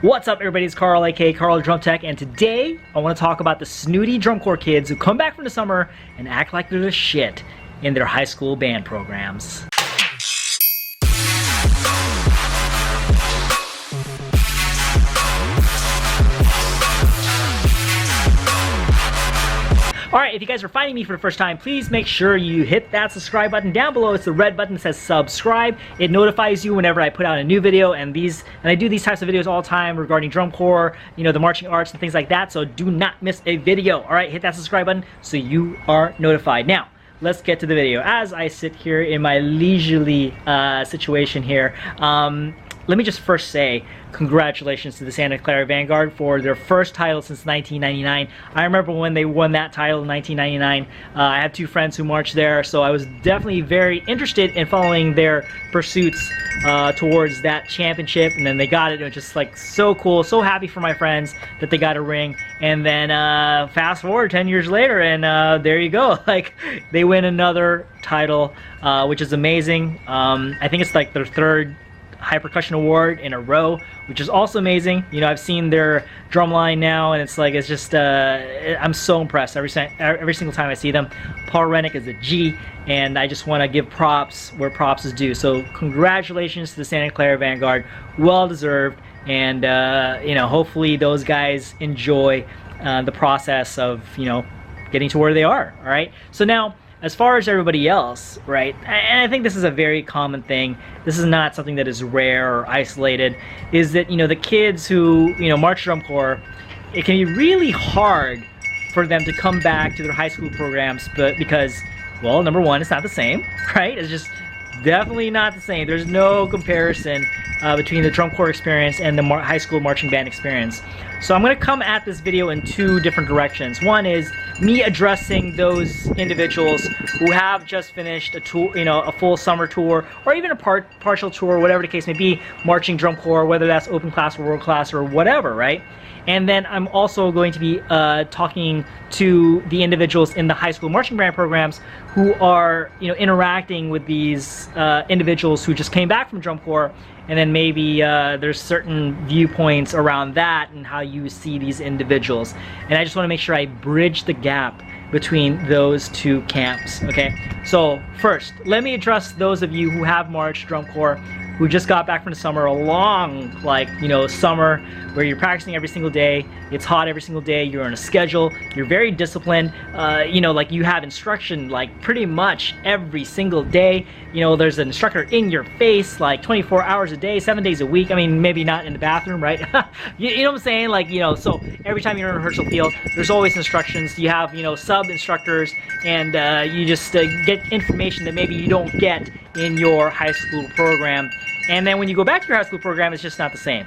What's up, everybody? It's Carl, aka Carl Drum Tech, and today I want to talk about the snooty drum corps kids who come back from the summer and act like they're the shit in their high school band programs. Alright, if you guys are finding me for the first time, please make sure you hit that subscribe button down below. It's the red button that says subscribe. It notifies you whenever I put out a new video, and I do these types of videos all the time regarding drum corps, you know, the marching arts and things like that, so do not miss a video. Alright, hit that subscribe button so you are notified. Now, let's get to the video. As I sit here in my leisurely situation here, let me just first say congratulations to the Santa Clara Vanguard for their first title since 1999. I remember when they won that title in 1999. I have two friends who marched there, so I was definitely very interested in following their pursuits towards that championship, and then they got it. It was just like so cool, so happy for my friends that they got a ring. And then fast forward 10 years later, and there you go, like they win another title, which is amazing. I think it's like their third high percussion award in a row, which is also amazing. You know, I've seen their drum line now, and it's like, it's just I'm so impressed every single time I see them. Paul Rennick is a G, and I just want to give props where props is due. So congratulations to the Santa Clara Vanguard, well deserved, and you know, hopefully those guys enjoy the process of, you know, getting to where they are. All right, so now, as far as everybody else, right, and I think this is a very common thing, this is not something that is rare or isolated, is that, you know, the kids who, you know, march drum corps, it can be really hard for them to come back to their high school programs, but because, well, number one, it's not the same, right? It's just definitely not the same. There's no comparison between the drum corps experience and the high school marching band experience. So I'm going to come at this video in two different directions. One is me addressing those individuals who have just finished a tour, you know, a full summer tour, or even a partial tour, whatever the case may be, marching drum corps, whether that's open class or world class or whatever, right? And then I'm also going to be talking to the individuals in the high school marching band programs who are, you know, interacting with these individuals who just came back from drum corps, and then maybe there's certain viewpoints around that and how you see these individuals. And I just want to make sure I bridge the gap between those two camps, okay? So first, let me address those of you who have marched drum corps, who just got back from the summer, a long, like, you know, summer where you're practicing every single day, it's hot every single day, you're on a schedule, you're very disciplined, you know, like you have instruction like pretty much every single day, you know, there's an instructor in your face like 24 hours a day, 7 days a week. I mean, maybe not in the bathroom, right? you know what I'm saying? Like, you know, so every time you're in a rehearsal field, there's always instructions. You have, you know, sub-instructors, and you just get information that maybe you don't get in your high school program. And then when you go back to your high school program, it's just not the same.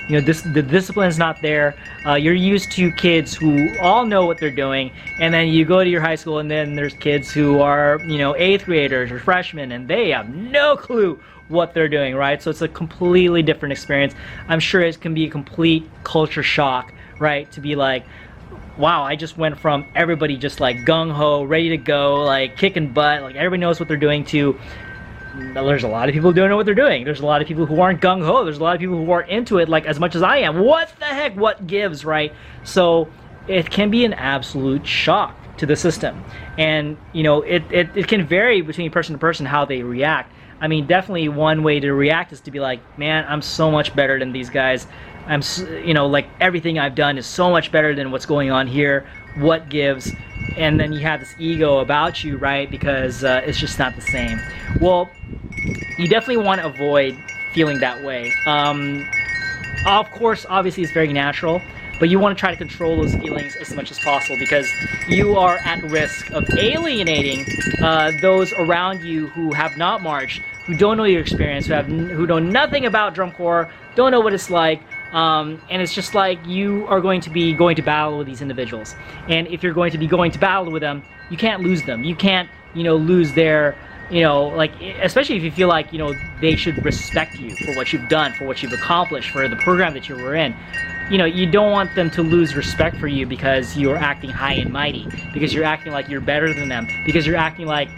You know, the discipline is not there. You're used to kids who all know what they're doing, and then you go to your high school, and then there's kids who are, you know, 8th graders or freshmen, and they have no clue what they're doing, right? So it's a completely different experience. I'm sure it can be a complete culture shock, right? To be like, wow, I just went from everybody just like gung-ho, ready to go, like kicking butt, like everybody knows what they're doing, to there's a lot of people who don't know what they're doing. There's a lot of people who aren't gung-ho. There's a lot of people who aren't into it like as much as I am. What the heck? What gives, right? So it can be an absolute shock to the system. And, you know, it can vary between person to person how they react. I mean, definitely one way to react is to be like, man, I'm so much better than these guys. You know, like everything I've done is so much better than what's going on here. What gives? And then you have this ego about you, right? Because it's just not the same. Well, you definitely want to avoid feeling that way. Of course, obviously it's very natural, but you want to try to control those feelings as much as possible, because you are at risk of alienating those around you who have not marched, who don't know your experience, who know nothing about drum corps, don't know what it's like. And it's just like you are going to be going to battle with these individuals, and if you're going to be going to battle with them, you can't lose them. You can't, you know, lose their, you know, like, especially if you feel like, you know, they should respect you for what you've done, for what you've accomplished, for the program that you were in. You know, you don't want them to lose respect for you because you're acting high and mighty, because you're acting like you're better than them, because you're acting like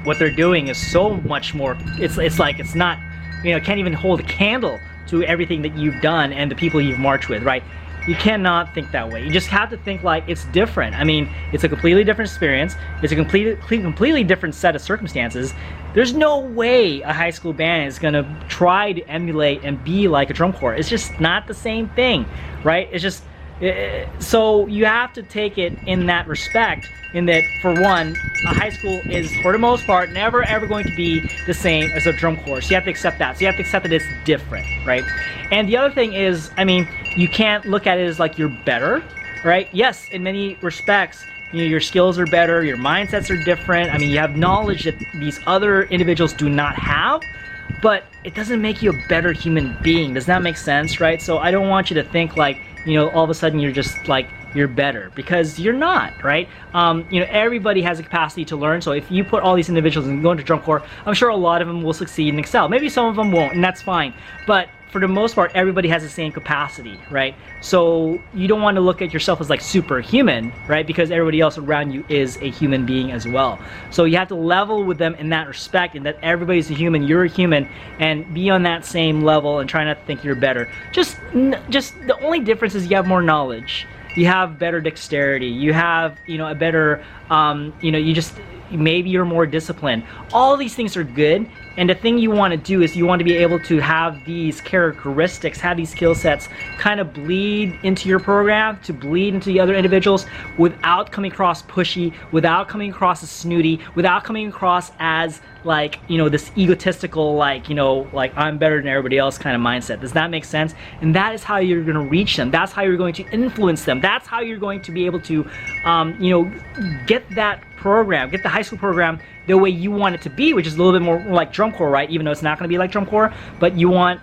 what they're doing is so much more, it's like it's not, you know, can't even hold a candle to everything that you've done and the people you've marched with, right? You cannot think that way. You just have to think like it's different. I mean, it's a completely different experience. It's a completely different set of circumstances. There's no way a high school band is gonna try to emulate and be like a drum corps. It's just not the same thing, right? It's just, so you have to take it in that respect, in that, for one, a high school is, for the most part, never ever going to be the same as a drum corps. So you have to accept that. So you have to accept that it's different, right? And the other thing is, I mean, you can't look at it as like you're better, right? Yes, in many respects, you know, your skills are better, your mindsets are different. I mean, you have knowledge that these other individuals do not have, but it doesn't make you a better human being. Does that make sense, right? So I don't want you to think like, you know, all of a sudden you're just like, you're better, because you're not, right? You know, everybody has a capacity to learn. So if you put all these individuals and go into drum corps, I'm sure a lot of them will succeed and excel. Maybe some of them won't, and that's fine. But for the most part, everybody has the same capacity, right? So you don't want to look at yourself as like superhuman, right? Because everybody else around you is a human being as well. So you have to level with them in that respect, and that everybody's a human, you're a human, and be on that same level and try not to think you're better. Just the only difference is you have more knowledge. You have better dexterity. You have, you know, a better, you know, maybe you're more disciplined. All these things are good, and the thing you want to do is you want to be able to have these characteristics, have these skill sets kind of bleed into your program, to bleed into the other individuals without coming across pushy, without coming across as snooty, without coming across as like, you know, this egotistical, like, you know, like I'm better than everybody else kind of mindset. Does that make sense? And that is how you're going to reach them. That's how you're going to influence them. That's how you're going to be able to, you know, get that program, get the high school program the way you want it to be, which is a little bit more like drum corps, right? Even though it's not going to be like drum corps, but you want,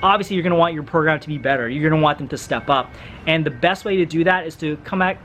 obviously you're going to want your program to be better. You're going to want them to step up. And the best way to do that is to come at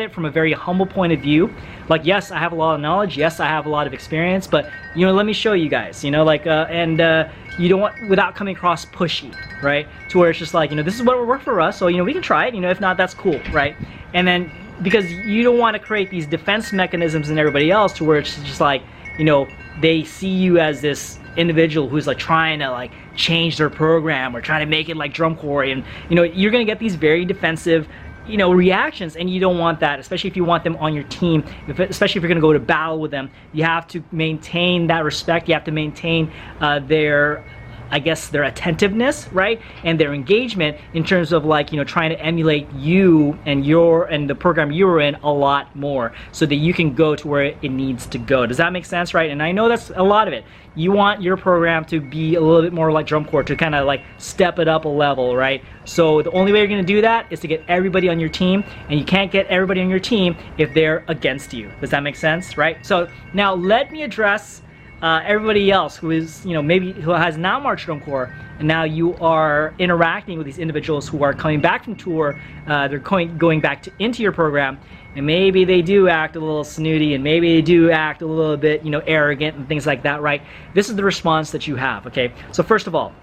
it from a very humble point of view. Like, yes, I have a lot of knowledge. Yes, I have a lot of experience, but, you know, let me show you guys, you know, like, you don't want, without coming across pushy, right? To where it's just like, you know, this is what will work for us, so, you know, we can try it, you know, if not, that's cool, right? And then, because you don't want to create these defense mechanisms in everybody else to where it's just like, you know, they see you as this individual who's like trying to like change their program or trying to make it like drum corps, and, you know, you're gonna get these very defensive, you know, reactions, and you don't want that, especially if you want them on your team. Especially if you're gonna go to battle with them, you have to maintain that respect. You have to maintain their, I guess, their attentiveness, right, and their engagement in terms of like, you know, trying to emulate you and the program you were in a lot more, so that you can go to where it needs to go. Does that make sense, right? And I know that's a lot of it. You want your program to be a little bit more like drum corps, to kind of like step it up a level, right? So the only way you're going to do that is to get everybody on your team, and you can't get everybody on your team if they're against you. Does that make sense, right? So now let me address everybody else who is, you know, maybe who has not marched drum corps, and now you are interacting with these individuals who are coming back from tour. They're going back into your program, and maybe they do act a little snooty, and maybe they do act a little bit, you know, arrogant and things like that, right? This is the response that you have, okay? So first of all,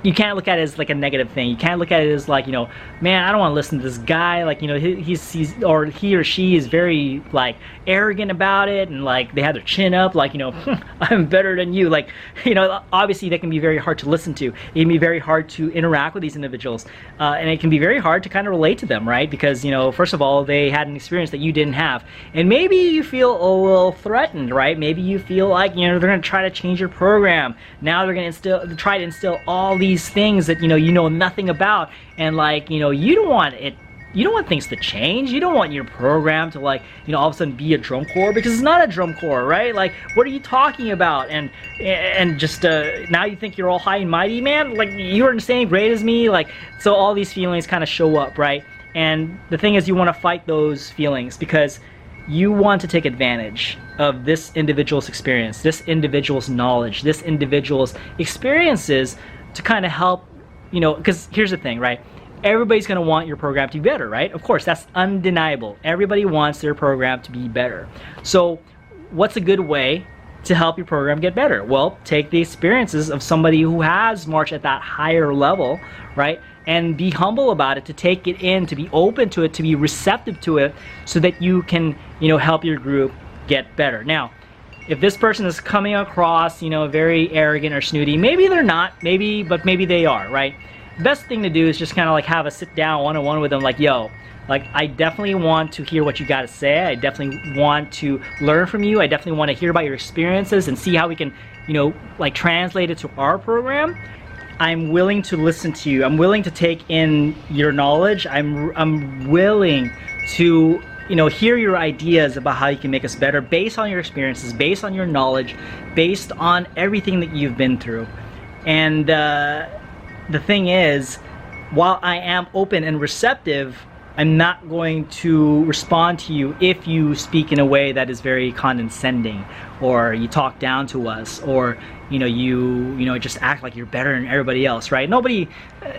you can't look at it as like a negative thing. You can't look at it as like, you know, man, I don't want to listen to this guy. Like, you know, he's or he or she is very like arrogant about it, and like they have their chin up, like, you know, I'm better than you. Like, you know, obviously that can be very hard to listen to. It can be very hard to interact with these individuals, and it can be very hard to kind of relate to them, right? Because, you know, first of all, they had an experience that you didn't have, and maybe you feel a little threatened, right? Maybe you feel like, you know, they're going to try to change your program. Now they're going to try to instill all these things that, you know nothing about, and like, you know, you don't want things to change. You don't want your program to, like, you know, all of a sudden be a drum corps, because it's not a drum corps, right? Like, what are you talking about? And just now you think you're all high and mighty, man? Like, you're in the same grade as me? Like, so all these feelings kind of show up, right? And the thing is, you want to fight those feelings, because you want to take advantage of this individual's experience, this individual's knowledge, this individual's experiences, to kind of help, you know, because here's the thing, right? Everybody's going to want your program to be better, right? Of course, that's undeniable. Everybody wants their program to be better. So what's a good way to help your program get better? Well, take the experiences of somebody who has marched at that higher level, right? And be humble about it, to take it in, to be open to it, to be receptive to it, so that you can, you know, help your group get better. Now, if this person is coming across, you know, very arrogant or snooty, maybe they're not, but maybe they are, right? Best thing to do is just kind of like have a sit down one-on-one with them, like, yo, like, I definitely want to hear what you got to say. I definitely want to learn from you. I definitely want to hear about your experiences and see how we can, you know, like translate it to our program. I'm willing to listen to you. I'm willing to take in your knowledge. I'm willing to, you know, hear your ideas about how you can make us better based on your experiences, based on your knowledge, based on everything that you've been through. And the thing is, while I am open and receptive, I'm not going to respond to you if you speak in a way that is very condescending, or you talk down to us, or you know, just act like you're better than everybody else, right? Nobody,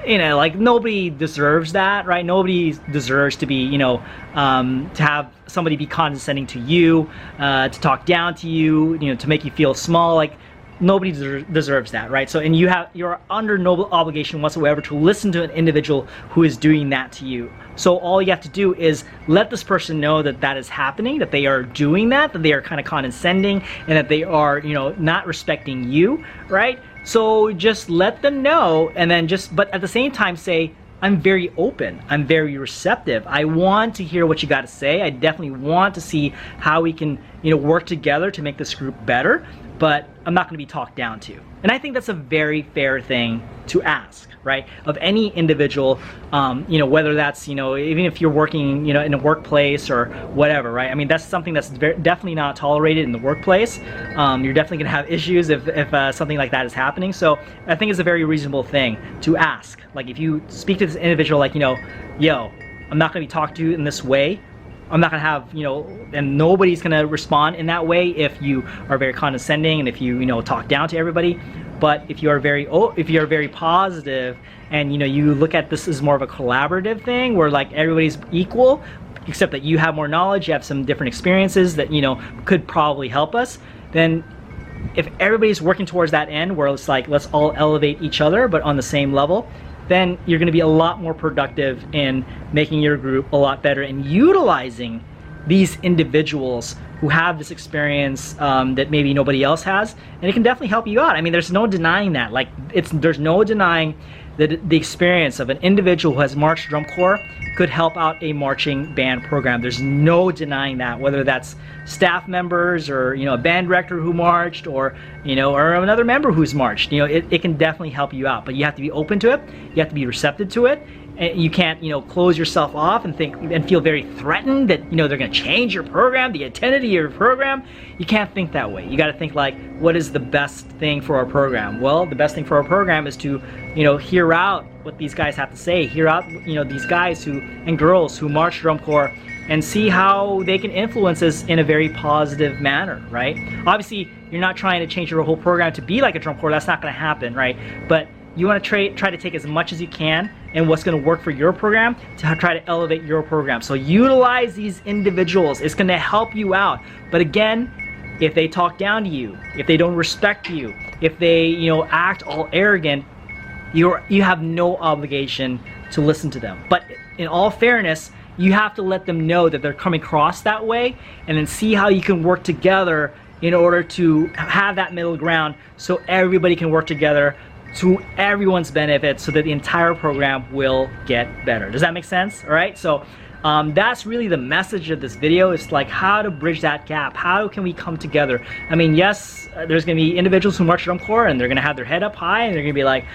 you know, like nobody deserves that, right? Nobody deserves to be, you know, to have somebody be condescending to you, to talk down to you, you know, to make you feel small. Like, nobody deserves that, right? So, and you're under no obligation whatsoever to listen to an individual who is doing that to you. So all you have to do is let this person know that that is happening, that they are doing that they are kind of condescending, and that they are, you know, not respecting you, right? So just let them know, and then but at the same time say, I'm very open, I'm very receptive, I want to hear what you got to say, I definitely want to see how we can, you know, work together to make this group better, but I'm not going to be talked down to. And I think that's a very fair thing to ask, right? Of any individual, you know, whether that's, you know, even if you're working, you know, in a workplace or whatever, right? I mean, that's something that's definitely not tolerated in the workplace. You're definitely going to have issues if something like that is happening. So I think it's a very reasonable thing to ask. Like, if you speak to this individual, like, you know, yo, I'm not going to be talked to in this way. I'm not gonna have, you know, and nobody's gonna respond in that way if you are very condescending and if you know, talk down to everybody. But if you are very positive, and you know, you look at this as more of a collaborative thing where like everybody's equal, except that you have more knowledge, you have some different experiences that, you know, could probably help us, then if everybody's working towards that end where it's like, let's all elevate each other but on the same level, then you're going to be a lot more productive in making your group a lot better and utilizing these individuals who have this experience that maybe nobody else has, and it can definitely help you out. I mean, there's no denying that. Like, there's no denying that the experience of an individual who has marched drum corps could help out a marching band program. There's no denying that, whether that's staff members or, you know, a band director who marched, or, you know, or another member who's marched. You know, it can definitely help you out, but you have to be open to it. You have to be receptive to it. And you can't, you know, close yourself off and think and feel very threatened that, you know, they're going to change your program, the identity of your program. You can't think that way. You got to think like, what is the best thing for our program? Well, the best thing for our program is to, you know, hear out what these guys have to say, hear out, you know, these guys and girls who march drum corps, and see how they can influence us in a very positive manner, right? Obviously, you're not trying to change your whole program to be like a drum corps. That's not going to happen, right? But you want to try to take as much as you can and what's going to work for your program to try to elevate your program. So utilize these individuals. It's going to help you out. But again, if they talk down to you, if they don't respect you, if they, you know, act all arrogant, you have no obligation to listen to them. But in all fairness, you have to let them know that they're coming across that way, and then see how you can work together in order to have that middle ground so everybody can work together to everyone's benefit, so that the entire program will get better. Does that make sense? All right, so that's really the message of this video. It's like how to bridge that gap. How can we come together? I mean, yes, there's gonna be individuals who march drum corps and they're gonna have their head up high and they're gonna be like,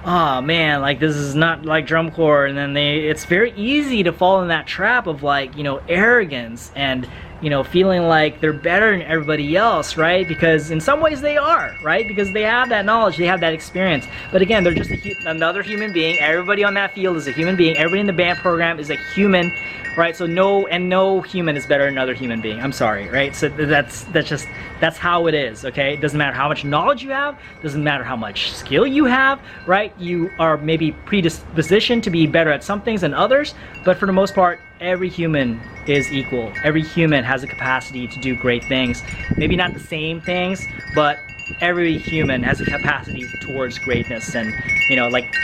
oh man, like this is not like drum corps, and then it's very easy to fall in that trap of, like, you know, arrogance and, you know, feeling like they're better than everybody else, right? Because in some ways they are, right? Because they have that knowledge, they have that experience. But again, they're just another human being. Everybody on that field is a human being. Everybody in the band program is a human, right? So no human is better than another human being. I'm sorry, right? So that's how it is, okay? It doesn't matter how much knowledge you have, doesn't matter how much skill you have, right? You are maybe predispositioned to be better at some things than others, but for the most part, every human is equal. Every human has a capacity to do great things. Maybe not the same things, but every human has a capacity towards greatness. And, you know, like,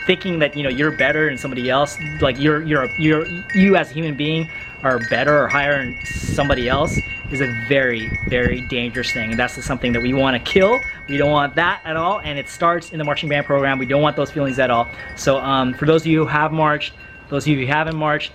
thinking that you're better than somebody else, like you as a human being are better or higher than somebody else, is a very, very dangerous thing, and that's something that we want to kill. We don't want that at all, and it starts in the marching band program. We don't want those feelings at all. So for those of you who have marched, those of you who haven't marched,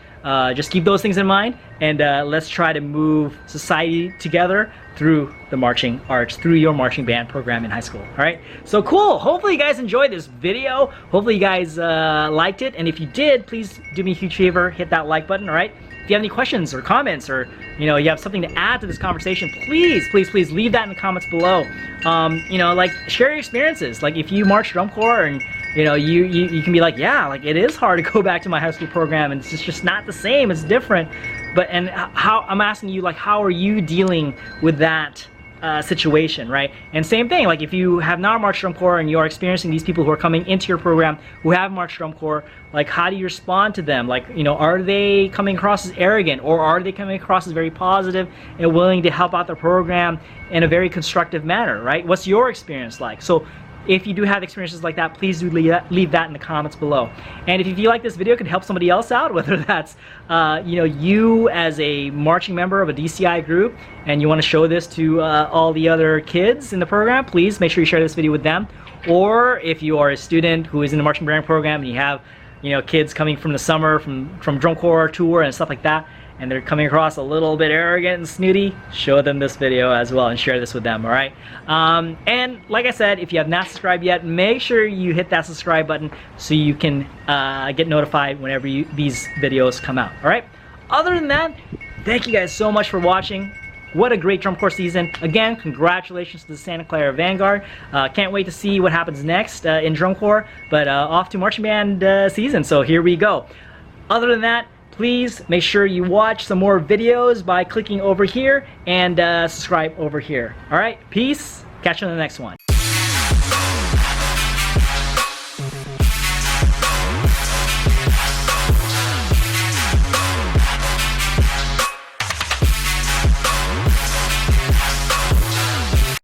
just keep those things in mind, and let's try to move society together through the marching arts, through your marching band program in high school. All right, so cool. Hopefully you guys enjoyed this video. Hopefully you guys liked it, and if you did, please do me a huge favor, hit that like button. All right, if you have any questions or comments, or you have something to add to this conversation, please leave that in the comments below. Like, share your experiences. Like, if you march drum corps, and you can be like, yeah, like, it is hard to go back to my high school program, and it's just not the same, it's different. And how, I'm asking you, like, how are you dealing with that situation, right? And same thing, like, if you have not marched drum corps and you are experiencing these people who are coming into your program who have marched drum corps, like, how do you respond to them? Like, are they coming across as arrogant, or are they coming across as very positive and willing to help out the program in a very constructive manner, right? What's your experience like? So if you do have experiences like that, please do leave that in the comments below. And if you feel like this video could help somebody else out, whether that's you as a marching member of a DCI group, and you want to show this to all the other kids in the program, please make sure you share this video with them. Or if you are a student who is in the marching band program and you have kids coming from the summer from drum corps tour and stuff like that, and they're coming across a little bit arrogant and snooty, show them this video as well and share this with them, all right? And like I said, if you have not subscribed yet, make sure you hit that subscribe button so you can get notified whenever these videos come out, all right? Other than that, thank you guys so much for watching. What a great drum corps season. Again, congratulations to the Santa Clara Vanguard. Can't wait to see what happens next in drum corps, but off to marching band season, so here we go. Other than that, please make sure you watch some more videos by clicking over here and subscribe over here. All right, peace. Catch you on the next one.